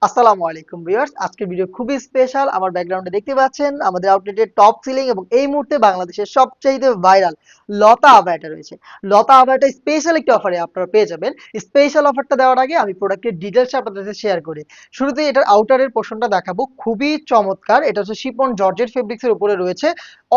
আসসালামু আলাইকুম ভিউয়ার্স, আজকের ভিডিও খুবই স্পেশাল। আমার ব্যাকগ্রাউন্ডে দেখতে পাচ্ছেন আমাদের আউটলেটের টপ সিলিং এবং এই মুহূর্তে বাংলাদেশের সবচাইতে ভাইরাল লতা আবায়াটা রয়েছে। লতা আবায়াটা স্পেশাল একটি অফারে আপনারা পেয়ে যাবেন। স্পেশাল অফারটা দেওয়ার আগে আমি প্রোডাক্টের ডিটেইলস আপনাদের সাথে শেয়ার করি। শুরুতেই এটার আউটারের পোর্শনটা দেখাবো, খুবই চমৎকার। এটা হচ্ছে শিফন জর্জেট ফেব্রিক্সের উপরে রয়েছে।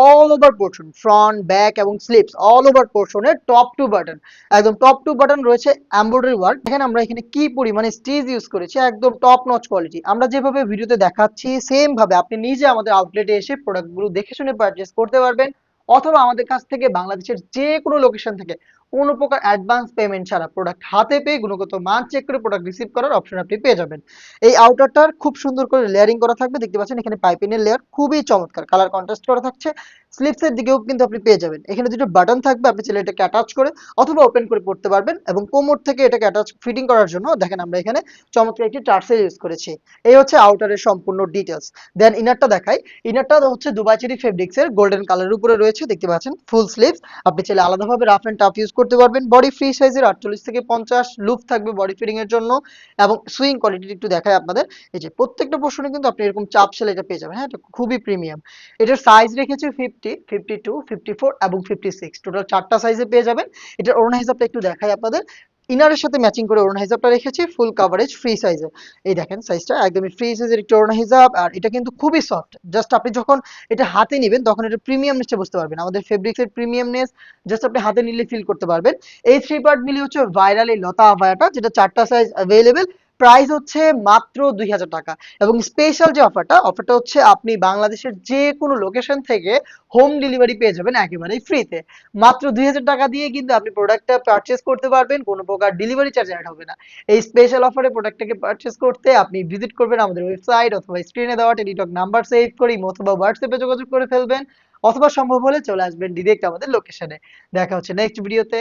All over portion, front, back এবং স্লিপস অল ওভার পোর্শনের টপ টু বাটন, একদম টপ টু বাটন রয়েছে এমব্রয়ডারি ওয়ার্ক। দেখেন আমরা এখানে কি পরিমাণে স্টিচ ইউজ করেছি, একদম টপ নচ কোয়ালিটি। আমরা যেভাবে ভিডিওতে দেখাচ্ছি সেম ভাবে আপনি নিজে আমাদের আউটলেটে এসে প্রোডাক্টগুলো দেখে শুনে পারচেজ করতে পারবেন, অথবা আমাদের কাছ থেকে বাংলাদেশের যে কোনো লোকেশন থেকে কোনো প্রকার অ্যাডভান্স পেমেন্ট ছাড়া প্রোডাক্ট হাতে পেয়ে গুণগত মান চেক করে প্রোডাক্ট রিসিভ করার অপশন আপনি পেয়ে যাবেন। এই আউটারটার খুব সুন্দর করে লেয়ারিং করা থাকবে, দেখতে পাচ্ছেন এখানে পাইপিনের লেয়ার খুবই চমৎকার, কালার কন্ট্রাস্ট করা থাকছে। স্লিপসের দিকেও কিন্তু আপনি পেয়ে যাবেন, এখানে দুটো বাটন থাকবে, আপনি চাইলে এটাকে অ্যাটাচ করে অথবা ওপেন করে পড়তে পারবেন। এবং কোমর থেকে এটাকে অ্যাটাচ ফিটিং করার জন্য দেখেন আমরা এখানে চমৎকার একটি টার্সেল ইউজ করেছি। এই হচ্ছে আউটারের সম্পূর্ণ ডিটেলস। দেন ইনারটা দেখাই। ইনারটা হচ্ছে দুবাই চেরি ফেব্রিক্সের গোল্ডেন কালারের উপরে রয়েছে, দেখতে পাচ্ছেন ফুল স্লিভস। আপনি চাইলে আলাদাভাবে রাফ এন্ড টাফ ইউজ করতে পারবেন। বডি ফ্রি সাইজের 48 থেকে 50 লুপ থাকবে বডি ফিটিং এর জন্য। এবং সুইং কোয়ালিটি একটু দেখাই আপনাদের। এই যে প্রত্যেকটা পোর্শনে কিন্তু আপনি এরকম চাপ সেলাইটা পেয়ে যাবেন। হ্যাঁ, এটা খুবই প্রিমিয়াম। এটার সাইজ রেখেছি 50, 52, 54 এবং 56, টোটাল 4টা সাইজে পেয়ে যাবেন। এটার ওড়না হিসাবটা একটু দেখাই আপনাদের। ইনারের সাথে ম্যাচিং করে ওড়না হিসাবটা রেখেছি ফুল কাভারেজ ফ্রি সাইজে। এই দেখেন সাইজটা একদমই ফ্রি সাইজের একটি ওড়না হিসাব। আর এটা কিন্তু খুবই সফট, জাস্ট আপনি যখন এটা হাতে নিবেন তখন এটা প্রিমিয়ামনেসটা বুঝতে পারবেন, আমাদের ফেব্রিক্সের প্রিমিয়ামনেস জাস্ট আপনি হাতে নিলে ফিল করতে পারবেন। এই থ্রি পার্ট মিলিয়ে হচ্ছে ভাইরাল এই লতা আবায়াটা, যেটা 4টা সাইজ অ্যাভেলেবেল। প্রাইস হচ্ছে মাত্র 2000 টাকা। এবং স্পেশাল যে অফারটা হচ্ছে আপনি বাংলাদেশের যে কোনো লোকেশন থেকে হোম ডেলিভারি পেয়ে যাবেন একেবারেই ফ্রিতে। মাত্র 2000 টাকা দিয়ে কিন্তু আপনি প্রোডাক্টটা পারচেস করতে পারবেন, কোনো প্রকার ডেলিভারি চার্জ অ্যাড হবে না। এই স্পেশাল অফারে প্রোডাক্টটাকে পারচেস করতে আপনি ভিজিট করবেন আমাদের ওয়েবসাইট, অথবা স্ক্রিনে দেওয়া টেলিটক নাম্বার সেভ করে অথবা হোয়াটসঅ্যাপে যোগাযোগ করে ফেলবেন, অথবা সম্ভব হলে চলে আসবেন ডিরেক্ট আমাদের লোকেশনে। দেখা হচ্ছে নেক্সট ভিডিওতে।